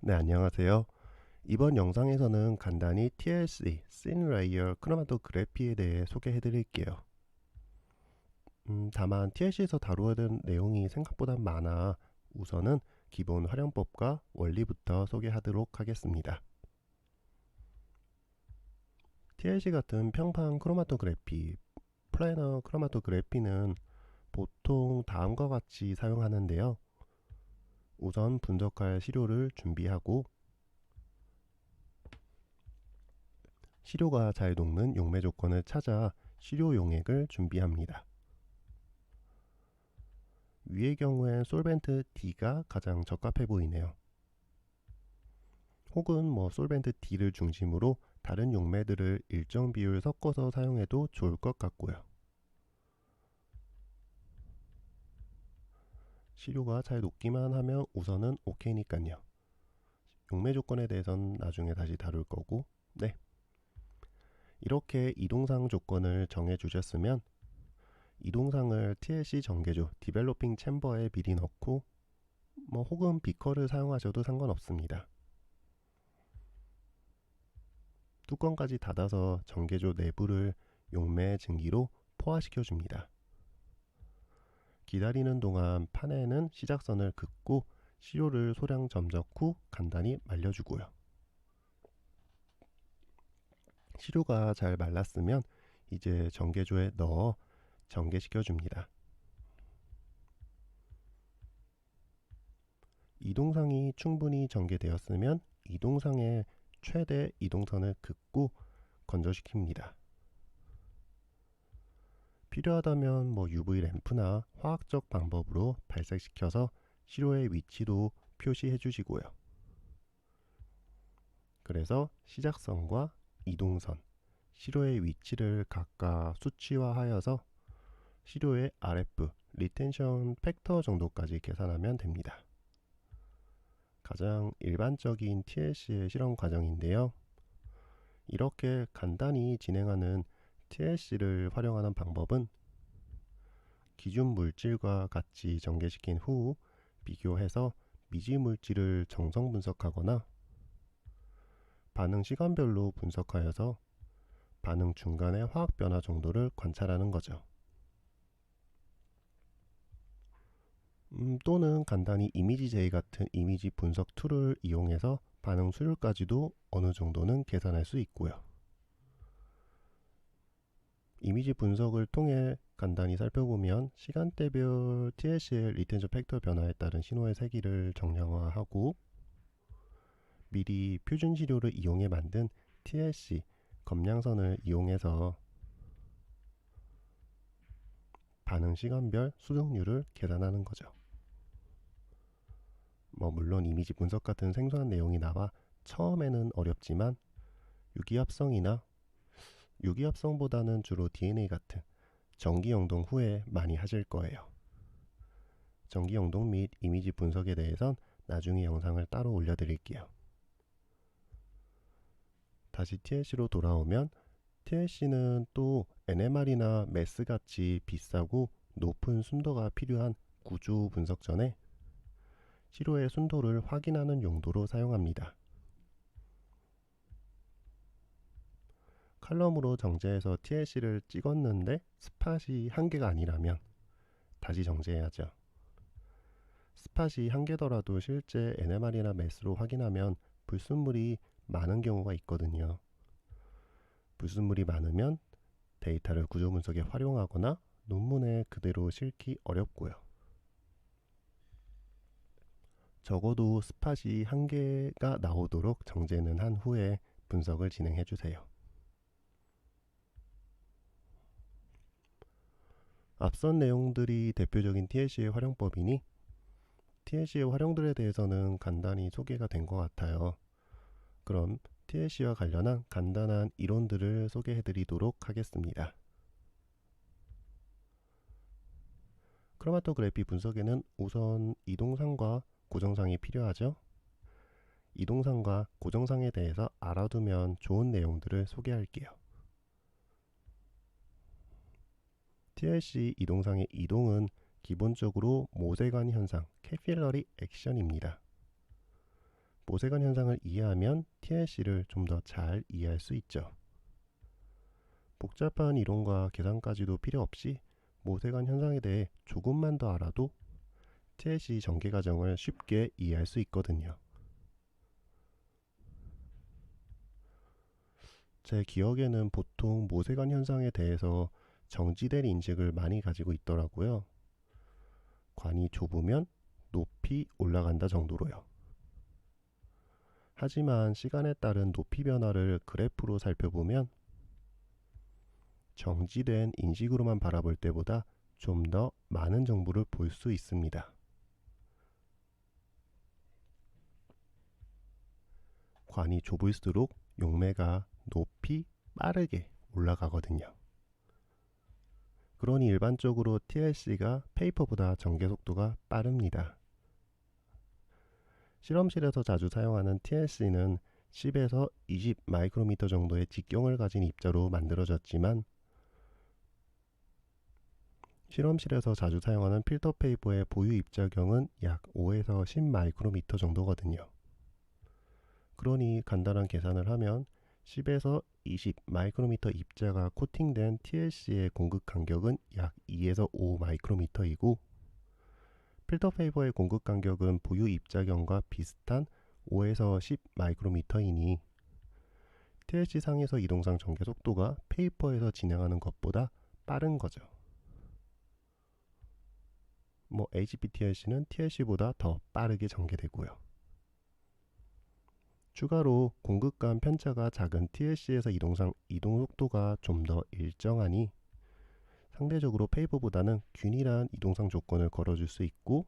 네, 안녕하세요. 이번 영상에서는 간단히 TLC, Scene Layer Chromatography에 대해 소개해 드릴게요. 다만 TLC에서 다루어야 되는 내용이 생각보다 많아 우선은 기본 활용법과 원리부터 소개하도록 하겠습니다. TLC 같은 평판 크로마토그래피, 플래너 크로마토그래피는 보통 다음과 같이 사용하는데요. 우선 분석할 시료를 준비하고 시료가 잘 녹는 용매 조건을 찾아 시료 용액을 준비합니다. 위의 경우엔 솔벤트 D가 가장 적합해 보이네요. 혹은 솔벤트 D를 중심으로 다른 용매들을 일정 비율 섞어서 사용해도 좋을 것 같고요. 시료가 잘 녹기만 하면 우선은 오케이니까요. 용매 조건에 대해서는 나중에 다시 다룰 거고, 네. 이렇게 이동상 조건을 정해 주셨으면 이동상을 TLC 전개조 디벨로핑 챔버에 미리 넣고 혹은 비커를 사용하셔도 상관없습니다. 뚜껑까지 닫아서 전개조 내부를 용매 증기로 포화시켜 줍니다. 기다리는 동안 판에는 시작선을 긋고 시료를 소량 점적 후 간단히 말려주고요. 시료가 잘 말랐으면 이제 전개조에 넣어 전개시켜 줍니다. 이동상이 충분히 전개되었으면 이동상의 최대 이동선을 긋고 건조시킵니다. 필요하다면 UV 램프나 화학적 방법으로 발색시켜서 시료의 위치도 표시해 주시고요. 그래서 시작선과 이동선, 시료의 위치를 각각 수치화하여서 시료의 RF, 리텐션 팩터 정도까지 계산하면 됩니다. 가장 일반적인 TLC의 실험 과정인데요. 이렇게 간단히 진행하는 TLC를 활용하는 방법은 기준 물질과 같이 전개시킨 후 비교해서 미지 물질을 정성 분석하거나 반응 시간별로 분석하여서 반응 중간의 화학 변화 정도를 관찰하는 거죠. 또는 간단히 이미지 제이 같은 이미지 분석 툴을 이용해서 반응 수율까지도 어느 정도는 계산할 수 있고요. 이미지 분석을 통해 간단히 살펴보면 시간대별 TLC의 리텐션 팩터 변화에 따른 신호의 세기를 정량화하고 미리 표준 시료를 이용해 만든 TLC 검량선을 이용해서 반응 시간별 수정률을 계산하는 거죠. 물론 이미지 분석 같은 생소한 내용이 나와 처음에는 어렵지만 유기합성이나 유기합성보다는 주로 DNA 같은 전기 영동 후에 많이 하실 거예요. 전기 영동 및 이미지 분석에 대해선 나중에 영상을 따로 올려드릴게요. 다시 TLC로 돌아오면 TLC는 또 NMR이나 MES 같이 비싸고 높은 순도가 필요한 구조 분석 전에 시료의 순도를 확인하는 용도로 사용합니다. 칼럼으로 정제해서 TLC를 찍었는데 스팟이 한 개가 아니라면 다시 정제해야죠. 스팟이 한 개더라도 실제 NMR이나 MES로 확인하면 불순물이 많은 경우가 있거든요. 불순물이 많으면 데이터를 구조 분석에 활용하거나 논문에 그대로 실기 어렵고요. 적어도 스팟이 한 개가 나오도록 정제는 한 후에 분석을 진행해 주세요. 앞선 내용들이 대표적인 TLC의 활용법이니 TLC의 활용들에 대해서는 간단히 소개가 된 것 같아요. 그럼 TLC와 관련한 간단한 이론들을 소개해 드리도록 하겠습니다. 크로마토그래피 분석에는 우선 이동상과 고정상이 필요하죠. 이동상과 고정상에 대해서 알아두면 좋은 내용들을 소개할게요. TLC 이동상의 이동은 기본적으로 모세관 현상, 캐필러리 액션입니다. 모세관 현상을 이해하면 TLC를 좀 더 잘 이해할 수 있죠. 복잡한 이론과 계산까지도 필요 없이 모세관 현상에 대해 조금만 더 알아도 TLC 전개 과정을 쉽게 이해할 수 있거든요. 제 기억에는 보통 모세관 현상에 대해서 정지된 인식을 많이 가지고 있더라고요. 관이 좁으면 높이 올라간다 정도로요. 하지만 시간에 따른 높이 변화를 그래프로 살펴보면 정지된 인식으로만 바라볼 때보다 좀 더 많은 정보를 볼 수 있습니다. 관이 좁을수록 용매가 높이 빠르게 올라가거든요. 그러니 일반적으로 TLC가 페이퍼보다 전개 속도가 빠릅니다. 실험실에서 자주 사용하는 TLC는 10에서 20 마이크로미터 정도의 직경을 가진 입자로 만들어졌지만 실험실에서 자주 사용하는 필터 페이퍼의 보유 입자경은 약 5에서 10 마이크로미터 정도거든요. 그러니 간단한 계산을 하면 10에서 20 마이크로미터 입자가 코팅된 TLC의 공급 간격은 약 2에서 5 마이크로미터이고 필터 페이퍼의 공급 간격은 보유 입자경과 비슷한 5에서 10 마이크로미터이니 TLC 상에서 이동상 전개 속도가 페이퍼에서 진행하는 것보다 빠른 거죠. HPTLC는 TLC보다 더 빠르게 전개되고요. 추가로 공급간 편차가 작은 TLC에서 이동상 이동 속도가 좀 더 일정하니 상대적으로 페이퍼보다는 균일한 이동상 조건을 걸어줄 수 있고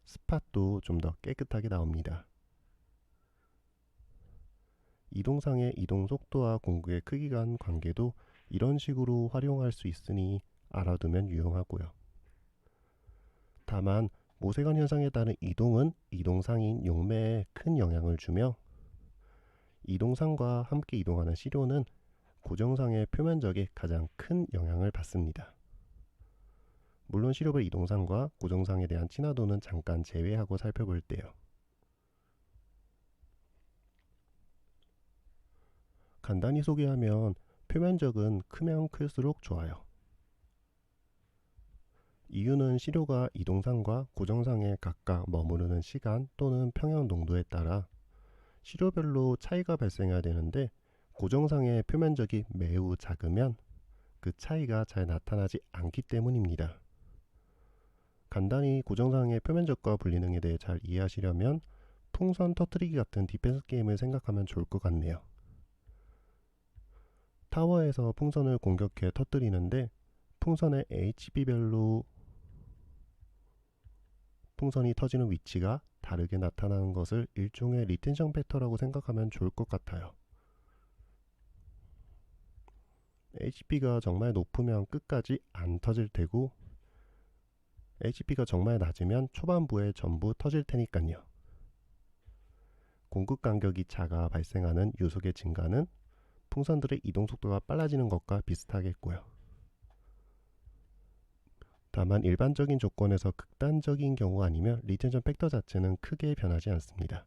스팟도 좀 더 깨끗하게 나옵니다. 이동상의 이동 속도와 공급의 크기 간 관계도 이런 식으로 활용할 수 있으니 알아두면 유용하고요. 다만 모세관 현상에 따른 이동은 이동상인 용매에 큰 영향을 주며 이동상과 함께 이동하는 시료는 고정상의 표면적에 가장 큰 영향을 받습니다. 물론 시료별 이동상과 고정상에 대한 친화도는 잠깐 제외하고 살펴볼 때요. 간단히 소개하면 표면적은 크면 클수록 좋아요. 이유는 시료가 이동상과 고정상에 각각 머무르는 시간 또는 평형 농도에 따라 시료별로 차이가 발생해야 되는데 고정상의 표면적이 매우 작으면 그 차이가 잘 나타나지 않기 때문입니다. 간단히 고정상의 표면적과 분리능에 대해 잘 이해하시려면 풍선 터뜨리기 같은 디펜스 게임을 생각하면 좋을 것 같네요. 타워에서 풍선을 공격해 터뜨리는데 풍선의 HP별로 풍선이 터지는 위치가 다르게 나타나는 것을 일종의 리텐션 팩터라고 생각하면 좋을 것 같아요. HP가 정말 높으면 끝까지 안 터질 테고 HP가 정말 낮으면 초반부에 전부 터질 테니까요. 공급 간격이 작아 발생하는 요속의 증가는 풍선들의 이동 속도가 빨라지는 것과 비슷하겠고요. 다만 일반적인 조건에서 극단적인 경우 아니면 리텐션 팩터 자체는 크게 변하지 않습니다.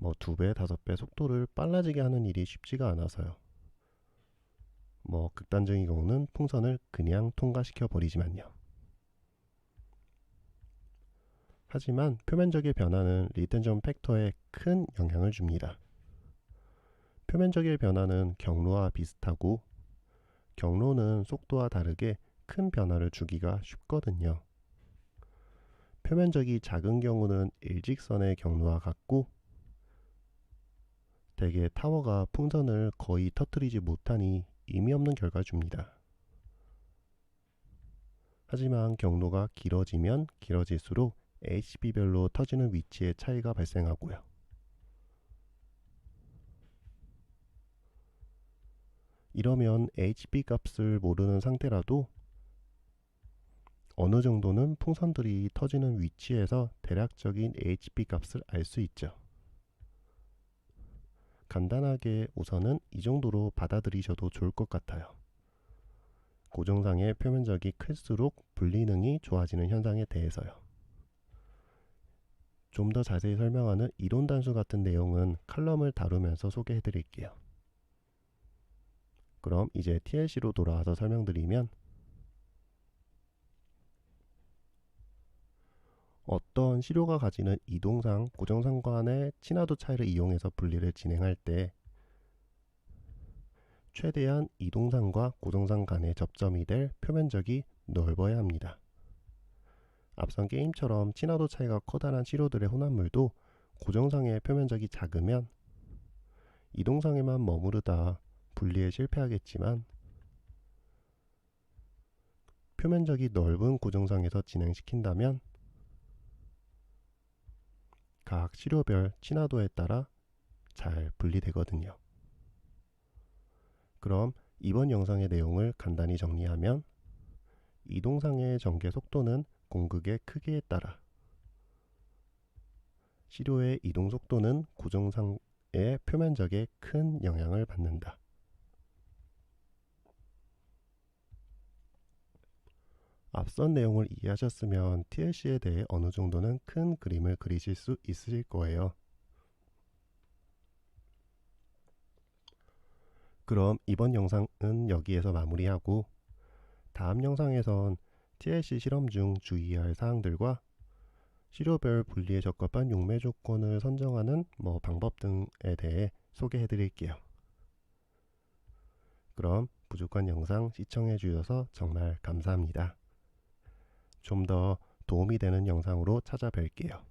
2배, 5배 속도를 빨라지게 하는 일이 쉽지가 않아서요. 극단적인 경우는 풍선을 그냥 통과시켜 버리지만요. 하지만 표면적의 변화는 리텐션 팩터에 큰 영향을 줍니다. 표면적의 변화는 경로와 비슷하고 경로는 속도와 다르게 큰 변화를 주기가 쉽거든요. 표면적이 작은 경우는 일직선의 경로와 같고 대개 타워가 풍선을 거의 터뜨리지 못하니 의미 없는 결과를 줍니다. 하지만 경로가 길어지면 길어질수록 HP별로 터지는 위치의 차이가 발생하고요. 이러면 HP 값을 모르는 상태라도 어느 정도는 풍선들이 터지는 위치에서 대략적인 HP 값을 알 수 있죠. 간단하게 우선은 이 정도로 받아들이셔도 좋을 것 같아요. 고정상의 표면적이 클수록 분리능이 좋아지는 현상에 대해서요. 좀 더 자세히 설명하는 이론 단수 같은 내용은 칼럼을 다루면서 소개해 드릴게요. 그럼 이제 TLC로 돌아와서 설명드리면, 어떤 시료가 가지는 이동상, 고정상 간의 친화도 차이를 이용해서 분리를 진행할 때 최대한 이동상과 고정상 간의 접점이 될 표면적이 넓어야 합니다. 앞선 게임처럼 친화도 차이가 커다란 시료들의 혼합물도 고정상의 표면적이 작으면 이동상에만 머무르다 분리에 실패하겠지만, 표면적이 넓은 고정상에서 진행시킨다면 각 시료별 친화도에 따라 잘 분리되거든요. 그럼 이번 영상의 내용을 간단히 정리하면, 이동상의 전개 속도는 공극의 크기에 따라, 시료의 이동 속도는 고정상의 표면적에 큰 영향을 받는다. 앞선 내용을 이해하셨으면 TLC에 대해 어느 정도는 큰 그림을 그리실 수 있으실 거예요. 그럼 이번 영상은 여기에서 마무리하고, 다음 영상에선 TLC 실험 중 주의해야 할 사항들과 시료별 분리에 적합한 용매 조건을 선정하는 방법 등에 대해 소개해 드릴게요. 그럼 부족한 영상 시청해 주셔서 정말 감사합니다. 좀 더 도움이 되는 영상으로 찾아뵐게요.